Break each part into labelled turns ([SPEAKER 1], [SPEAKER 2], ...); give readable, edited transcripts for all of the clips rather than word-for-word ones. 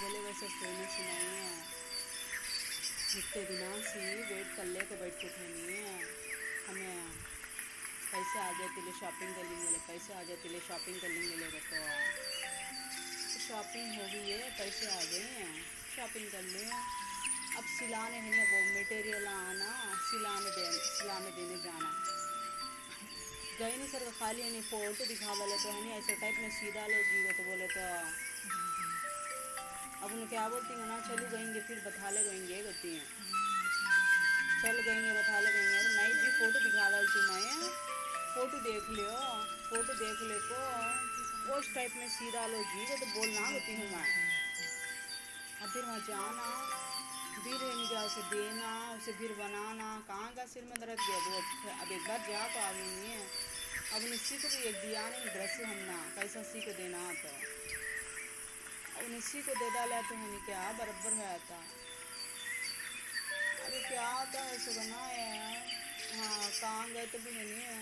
[SPEAKER 1] बोले वैसे सोने सुनाइए इतने दिनों से वेट कर ले को बैठ के थे नहीं हमें पैसे आ जाते ले शॉपिंग कर लेंगे पैसे आ जाते ले शॉपिंग कर लेंगे लोग तो शॉपिंग हो गई है पैसे आ गए हैं शॉपिंग कर ले अब सिलाने है ना वो मटेरियल आना सिलाने देने जाना गए नहीं सर खाली है नहीं फोटो दिखा बोले तो है नहीं ऐसे टाइप में सीधा लो जी तो बोले तो अब उन्हें क्या बोलती हैं ना चलो गएंगे फिर बता ले गएंगे कहती हैं चल गएंगे बता ले गएंगे अरे नहीं जी फोटो दिखा डालती मैं फोटो देख लियो फोटो देख ले को उस टाइप में सीधा लो जी तो बोलना होती हूँ मैं अब फिर वहाँ जाना फिर क्या उसे देना उसे फिर बनाना कहाँ का सिर में दर्द गया वो अब एक बार जा तो आ गई नहीं है अब निश्चित को भी एक दिया नहीं ड्रेस हमना कैसा सी को देना तो अब निश्ची को दे डाला तो हमें क्या बराबर है आता अभी क्या आता है ऐसे बनाया हाँ काम गए तो भी नहीं है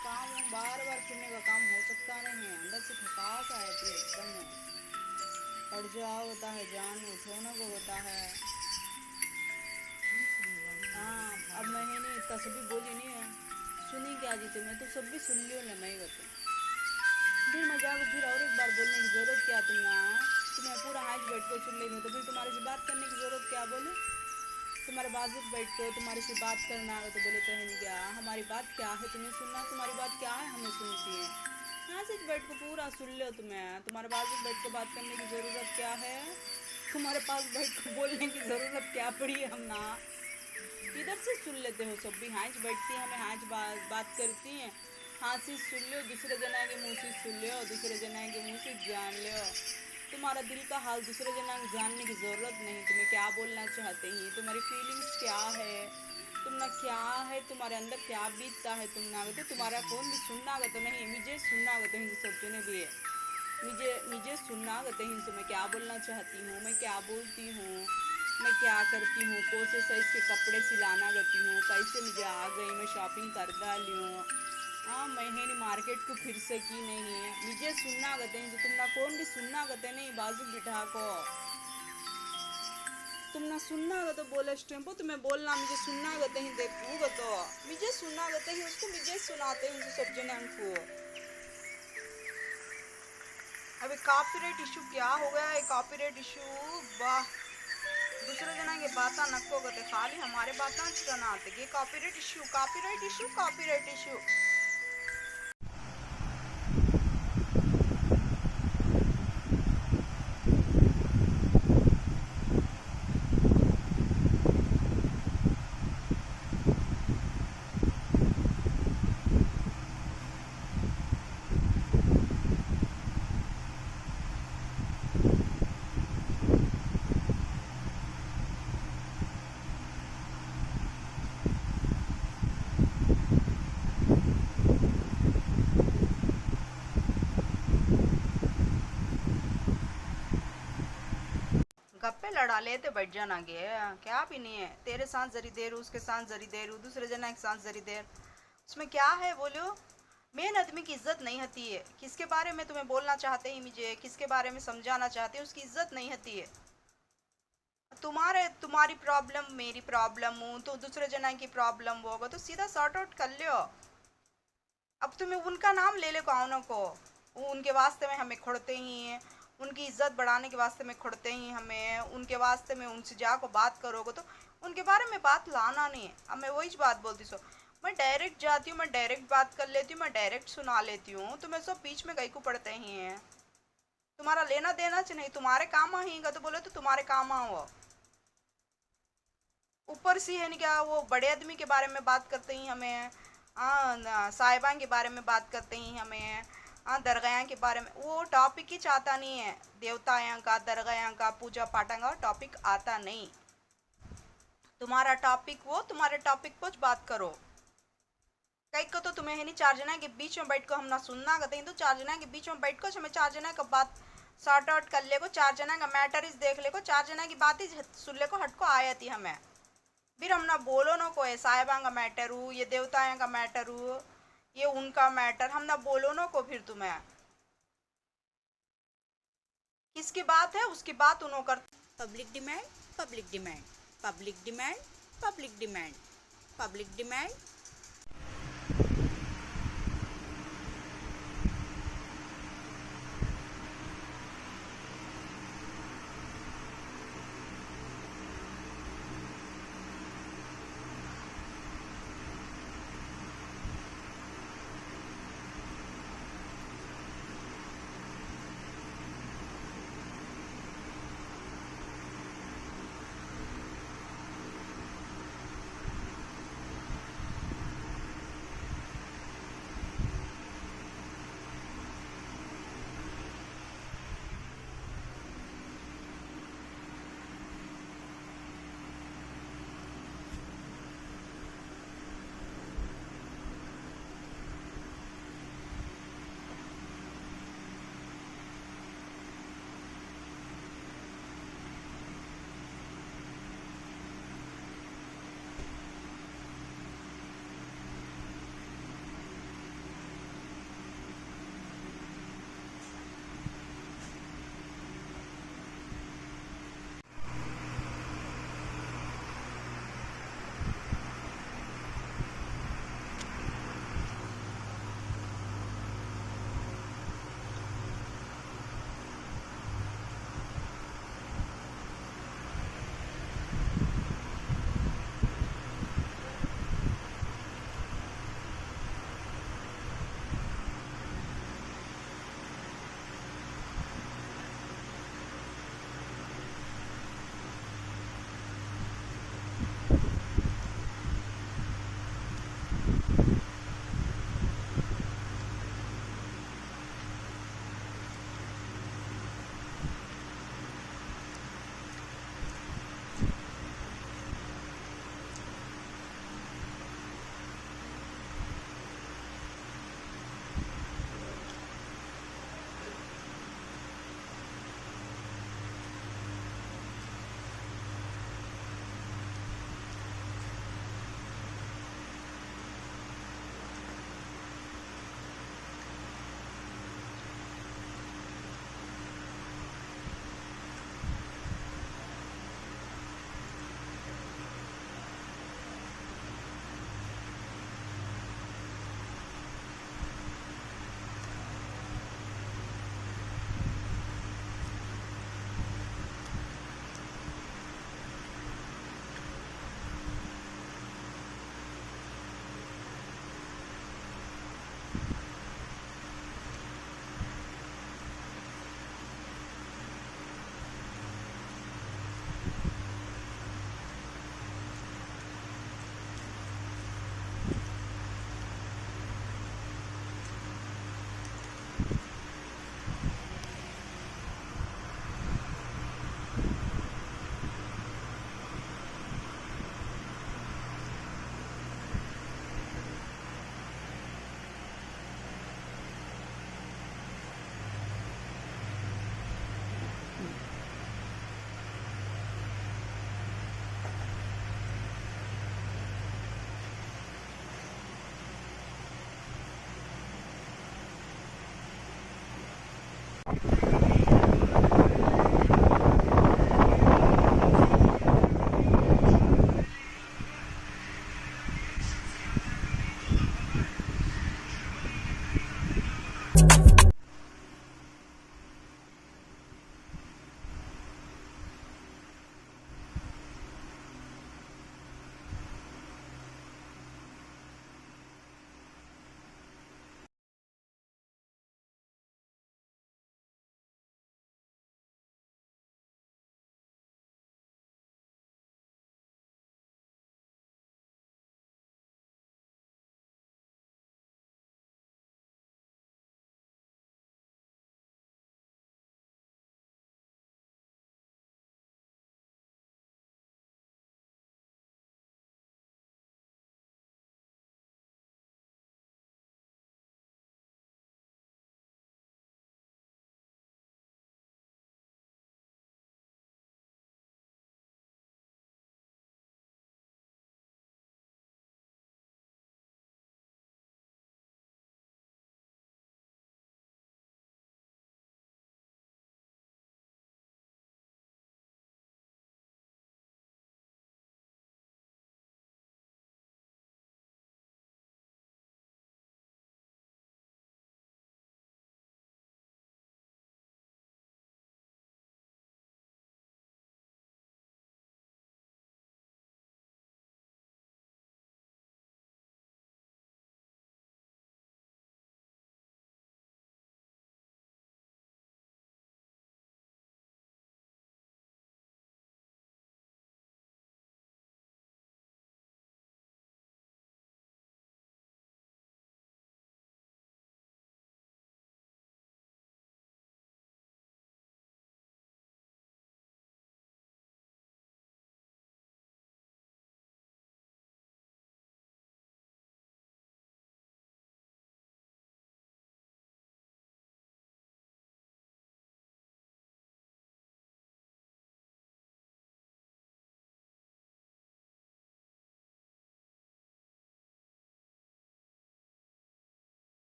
[SPEAKER 1] काम बार बार फिरने का काम हो सकता नहीं है अंदर से थकास आती है एकदम पड़ जाओ होता है जान उठोना को होता है हाँ अब मैं ही नहीं इतना सभी बोली नहीं है सुनी क्या जीते मैं तो सब भी सुन लियो ना मैं बता फिर मैं जाऊँ फिर और एक बार बोलने की ज़रूरत क्या तुम्हें पूरा हाथ बैठ कर सुन लेंगे तो फिर तुम्हारे से बात करने की ज़रूरत क्या बोले तुम्हारे बाजू बैठ कर तुम्हारे से बात करना है तो बोले तो है क्या हमारी बात क्या है तुम्हें सुनना तुम्हारी बात क्या है हमें सुनती है यहाँ से बैठ कर पूरा सुन लो तुम्हारे बाजू बैठ कर बात करने की ज़रूरत क्या है तुम्हारे पास बैठ कर बोलने की ज़रूरत क्या पड़ी है हम ना इधर से सुन लेते हो सब भी हाथ बैठती है हमें हाथ बात करती हैं हाथ से सुन लो दूसरे जना के मुँह से सुन लो दूसरे जना के मुँह से जान लो तुम्हारा दिल का हाल दूसरे जना को जानने की ज़रूरत नहीं तुम्हें क्या बोलना चाहते हैं तुम्हारी फीलिंग्स क्या है तुमना क्या है तुम्हारे अंदर क्या बीतता है तुम ना तो तुम्हारा कौन भी सुनना तो नहीं मुझे सुनना तो ही सब जने भी है मुझे सुनना तो ही तो मैं क्या बोलना चाहती हूँ मैं क्या बोलती हूँ मैं क्या करती हूँ कौन से साइज़ के कपड़े सिलाना करती हूँ कैसे मुझे आ गई मैं शॉपिंग कर डाली हूँ हाँ मैं ही नहीं मार्केट को फिर से की नहीं है मुझे सुनना गते हैं जो तुम ना कौन भी सुनना गते नहीं बाजू बिठा को तुम ना सुनना गतो बोले टेम्पो तुम्हें बोलना मुझे सुनना गते हैं देखू गतो मुझे सुनना गते हैं उसको मुझे सुनाते हैं जो सब जने हमको अभी कॉपीराइट इशू क्या हो गया है कॉपीराइट इशू वाह दूसरे जना के बात नको गते खाली हमारे बात चुराना आते ये copyright issue copyright issue copyright issue गप्पे लड़ा लेते बैठ जाना गे क्या भी नहीं है तेरे साथ जरी देर उसके साथ जरी देर दूसरे जना के साथ जरी देर उसमें क्या है बोलो मेन आदमी की इज्जत नहीं होती है किसके बारे में तुम्हें बोलना चाहते हैं मुझे किसके बारे में समझाना चाहते हैं उसकी इज्जत नहीं होती है तुम्हारी प्रॉब्लम मेरी प्रॉब्लम हूँ तो दूसरे जना की प्रॉब्लम होगा तो सीधा सॉर्ट आउट कर लियो अब तुम्हें उनका नाम ले ले कौनों को उनके वास्ते में हमें खोड़ते ही हैं उनकी इज्जत बढ़ाने के वास्ते में खोड़ते ही हमें उनके वास्ते में उनसे जाको बात करोगे तो उनके बारे में बात लाना नहीं है अब मैं वही बात बोलती सो मैं डायरेक्ट जाती हूँ मैं डायरेक्ट बात कर लेती हूँ मैं डायरेक्ट सुना लेती हूँ तुम्हें सब बीच में कहीं को पड़ते ही हैं तुम्हारा लेना देना चाहिए नहीं तुम्हारे काम आएगा तो बोले तो तुम्हारे काम आओ ऊपर से है नहीं क्या वो बड़े आदमी के बारे में बात करते ही हमें साहिबान के बारे में बात करते ही हमें दरगाह के बारे में वो टॉपिक ही चाहता नहीं है देवताओं का दरगाह का पूजा पाठा का टॉपिक आता नहीं तुम्हारा टॉपिक वो तुम्हारे टॉपिक पर बात करो कई को तो तुम्हें है नहीं चार जना के बीच में बैठ कर हम ना सुनना करते तो चार जना के बीच में बैठ कर हमें चार जना का बात सॉर्ट आउट कर ले को चार जना का मैटर इस देख ले को चार जना की बात ही सुन ले को हट को आया थी हमें फिर हम ना बोलो ना कोई साहिबा का मैटर हूँ ये देवताओं का मैटर हूँ ये उनका मैटर हम ना बोलो ना को फिर तुम्हें
[SPEAKER 2] किसकी बात है उसकी बात उन्हों कर।
[SPEAKER 1] Public demand, public demand, public demand, public demand, public demand.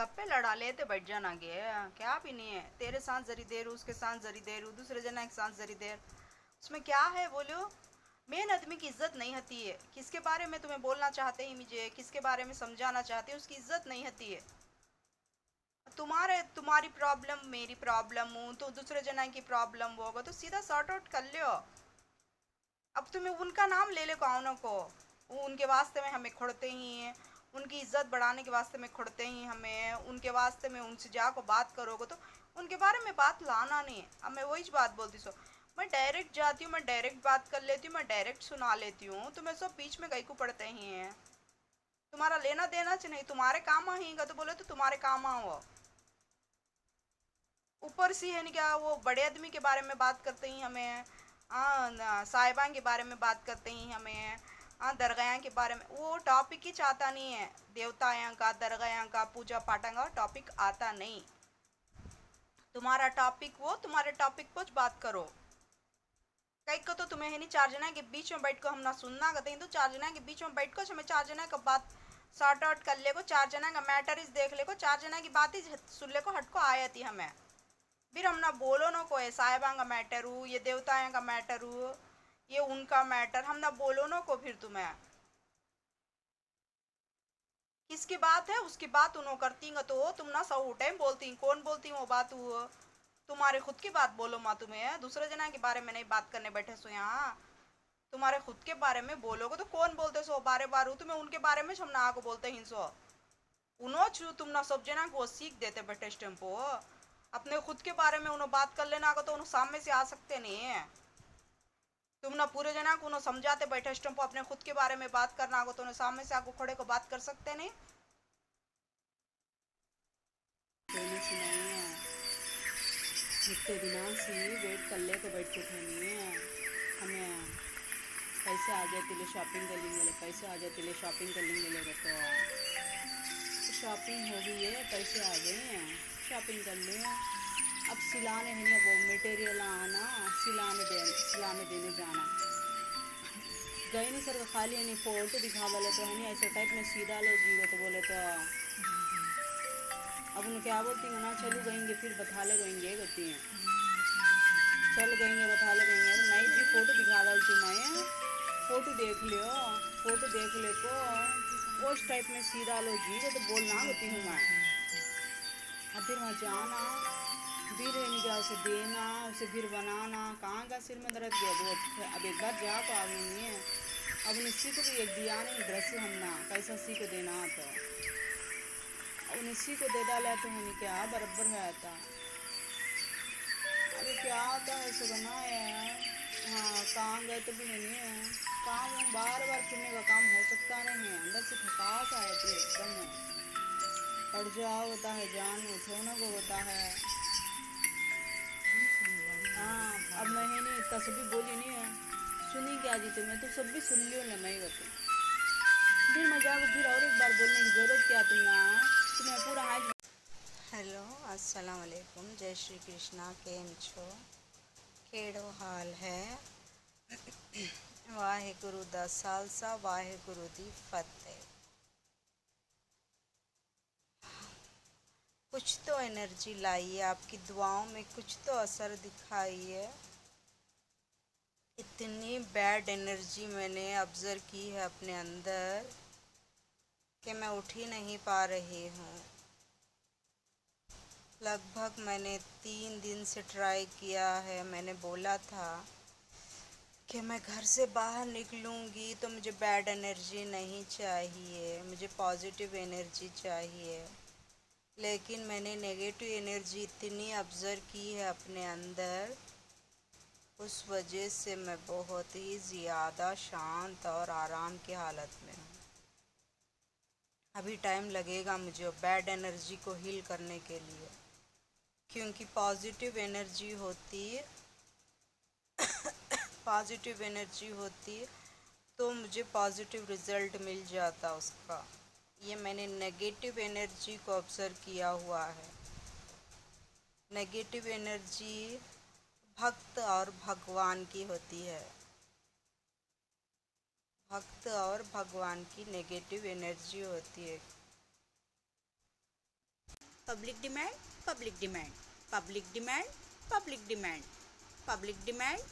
[SPEAKER 2] गप्पे लड़ा लेते बैठ जाना गे। क्या भी नहीं है, तेरे साथ जरी देर उसके साथ जरी देर दूसरे जना के साथ जरी देर, उसमें क्या है बोलो। मेन आदमी की इज्जत नहीं होती है। किसके बारे में तुम्हें बोलना चाहते हैं मुझे, किसके बारे में समझाना चाहते हैं, उसकी इज्जत नहीं होती है। तुम्हारी प्रॉब्लम मेरी प्रॉब्लम हूँ तो दूसरे जना की प्रॉब्लम होगा तो सीधा सॉर्ट आउट कर लो। अब तुम्हें उनका नाम ले ले कौनों को, वो उनके वास्ते में हमें खोड़ते ही हैं, उनकी इज्जत बढ़ाने के वास्ते में खोड़ते ही हमें, उनके वास्ते में उनसे जाको बात करोगे तो उनके बारे में बात लाना नहीं। अब मैं वही बात बोलती सो, मैं डायरेक्ट जाती हूँ, मैं डायरेक्ट बात कर लेती हूँ, मैं डायरेक्ट सुना लेती हूँ, तुम्हें सब बीच में कहीं को पड़ते ही हैं। तुम्हारा लेना देना चाहिए नहीं, तुम्हारे काम आएगा तो बोले तो तुम्हारे काम आओ। ऊपर से है नहीं क्या, वो बड़े आदमी के बारे में बात करते ही हमें, साहिबान के बारे में बात करते ही हमें, दरगाह के बारे में। वो टॉपिक ही चाहता नहीं है, देवताओं का दरगाह का पूजा पाठा का टॉपिक आता नहीं। तुम्हारा टॉपिक वो, तुम्हारे टॉपिक पर बात करो। कई को तो तुम्हें है नहीं चार जना के बीच में बैठ को हम ना सुनना करते तो चार जना के बीच में बैठ को हमें चार जना का बात सॉर्ट आउट कर ले को, चार जना का मैटर इस देख ले को, चार जना की बात ही सुन ले को हट को आया थी हमें। फिर हम ना बोलो ना कोई साहिबा का मैटर हूँ, ये देवताएं का मैटर हूँ, ये उनका मैटर, हम ना बोलो ना को। फिर तुम्हें किसकी बात है उसकी बात उन्हों करती तो तुम ना सब टाइम बोलती, कौन बोलती वो बात वो, तुम्हारे खुद की बात बोलो माँ। तुम्हें दूसरे जना के बारे में नहीं बात करने बैठे सो यहाँ, तुम्हारे खुद के बारे में बोलोगे तो कौन बोलते सो बारे बार हूँ तुम्हें उनके बारे में हम ना आको बोलते ही सो। उन्हों छू तुम ना सब जना को सीख देते बैठे इस टाइम को। अपने खुद के बारे में उन्होंने बात कर लेना को तो उन्होंने सामने से आ सकते नहीं है। तुम ना पूरे जना को उन्होंने समझाते बैठे इस टाइम को, अपने खुद के बारे में बात करना को तो उन्हें सामने से आको खड़े को बात कर सकते नहीं।
[SPEAKER 1] इतने दिनों से वेट कर ले तो बैठ के थे नहीं है हमें, पैसे आ जाते ले शॉपिंग कर लेंगे, पैसे आ जाते ले शॉपिंग कर लेंगे तो शॉपिंग हो गई है, पैसे आ गए हैं, शॉपिंग कर ले। अब सिलाने है नहीं, वो मटेरियल आना सिलाने देने जाना गए नहीं सर, खाली है नहीं फोटो दिखा बोले तो है नहीं ऐसे टाइप में सीधा लो जीवो तो बोले तो अब उन्हें क्या बोलती हैं ना, चलो गएंगे फिर बता ले गएंगे कहती हैं, चल गएंगे बता ले गएंगे। नहीं जी फोटो दिखा डालती मैं, फोटो देख लियो, फोटो देख ले को उस टाइप में सीधा लो जी वो तो बोलना होती हूँ मैं। अब फिर वहाँ जाना फिर क्या उसे देना, उसे फिर बनाना, कहाँ का सिर में दर्द गया वो। अब एक बार जा तो आ गई नहीं है, अब उन्हें सीख भी एक दिया नहीं ड्रेस हमना कैसा सीख देना तो अब उन्हें सीख दे डाला तो हमें क्या बराबर में आता। अरे क्या होता है सुगना है, हाँ काम गए तो भी नहीं है, काम बार बार फिरने का काम हो सकता नहीं है, अंदर से थकास आए थी एकदम, पड़ जाओ होता है, जान उठोना को होता है। हाँ अब मैं है नहीं इतना सभी बोली नहीं है, सुनी क्या जी तुम्हें तो सब भी सुन लियो ना मैं बता, फिर मैं जाओ फिर और एक बार बोलने की ज़रूरत क्या तुम्हें पूरा आज।
[SPEAKER 2] हेलो अस्सलाम वालेकुम, जय श्री कृष्णा, केम छो, केड़ो हाल है। वाहेगुरु दा सालसा, वाहेगुरु दी फतेह। कुछ तो एनर्जी लाई है, आपकी दुआओं में कुछ तो असर दिखाई है। इतनी बैड एनर्जी मैंने ऑब्ज़र्व की है अपने अंदर कि मैं उठ ही नहीं पा रही हूँ। लगभग मैंने 3 दिन से ट्राई किया है। मैंने बोला था कि मैं घर से बाहर निकलूँगी तो मुझे बैड एनर्जी नहीं चाहिए, मुझे पॉजिटिव एनर्जी चाहिए, लेकिन मैंने नेगेटिव एनर्जी इतनी ऑब्ज़र्व की है अपने अंदर, उस वजह से मैं बहुत ही ज़्यादा शांत और आराम की हालत में हूँ। अभी टाइम लगेगा मुझे बैड एनर्जी को हील करने के लिए, क्योंकि पॉजिटिव एनर्जी होती तो मुझे पॉजिटिव रिज़ल्ट मिल जाता उसका। ये मैंने नेगेटिव एनर्जी को ऑब्ज़र्व किया हुआ है। नेगेटिव एनर्जी भक्त और भगवान की होती है, भक्त और भगवान की नेगेटिव एनर्जी होती है।
[SPEAKER 1] Public demand, public demand, public demand, public demand, public demand.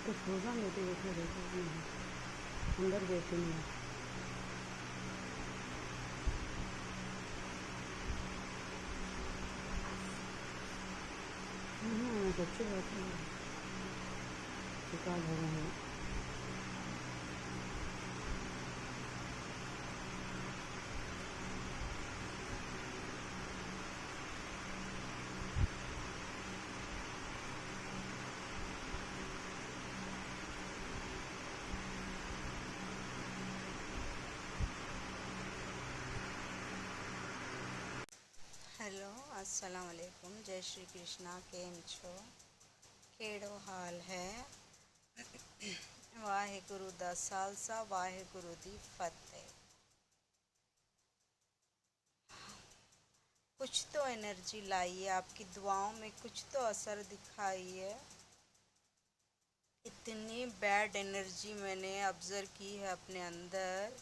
[SPEAKER 3] तो सोजा लेते बैठे रहते हैं अंदर बैठे नहीं अच्छी बात है शिकार हो रहे हैं।
[SPEAKER 2] हेलो अस्सलाम वालेकुम, जय श्री कृष्णा। केम छो? केड़ो हाल है? वाहेगुरु दा खालसा, वाहेगुरु दी फतेह। कुछ तो एनर्जी लाई है, आपकी दुआओं में कुछ तो असर दिखाई है। इतनी बैड एनर्जी मैंने ऑब्ज़र्व की है अपने अंदर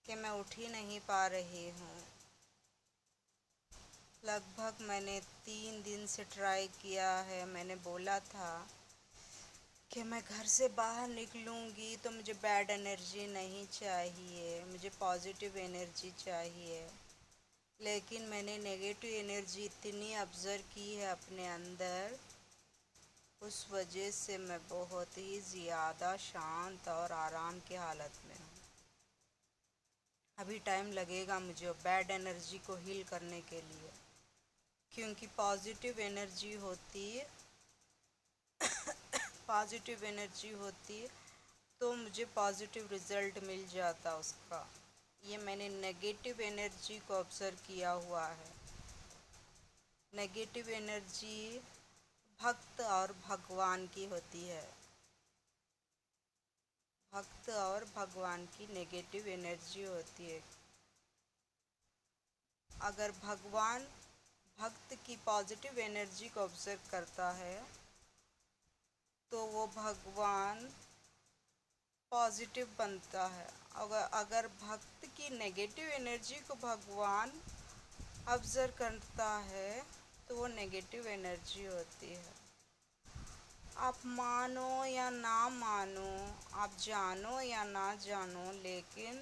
[SPEAKER 2] कि मैं उठ ही नहीं पा रही हूँ। लगभग मैंने 3 दिन से ट्राई किया है। मैंने बोला था कि मैं घर से बाहर निकलूँगी तो मुझे बैड एनर्जी नहीं चाहिए, मुझे पॉजिटिव एनर्जी चाहिए। लेकिन मैंने नेगेटिव एनर्जी इतनी ऑब्ज़र्व की है अपने अंदर, उस वजह से मैं बहुत ही ज़्यादा शांत और आराम की हालत में हूँ। अभी टाइम लगेगा मुझे बैड एनर्जी को हील करने के लिए, क्योंकि पॉजिटिव एनर्जी होती तो मुझे पॉजिटिव रिज़ल्ट मिल जाता उसका। ये मैंने नेगेटिव एनर्जी को ऑब्ज़र्व किया हुआ है। नेगेटिव एनर्जी भक्त और भगवान की होती है। भक्त और भगवान की नेगेटिव एनर्जी होती है। अगर भगवान भक्त की पॉजिटिव एनर्जी को ऑब्ज़र्व करता है तो वो भगवान पॉजिटिव बनता है। अगर भक्त की नेगेटिव एनर्जी को भगवान ऑब्ज़र्व करता है तो वो नेगेटिव एनर्जी होती है। आप मानो या ना मानो, आप जानो या ना जानो, लेकिन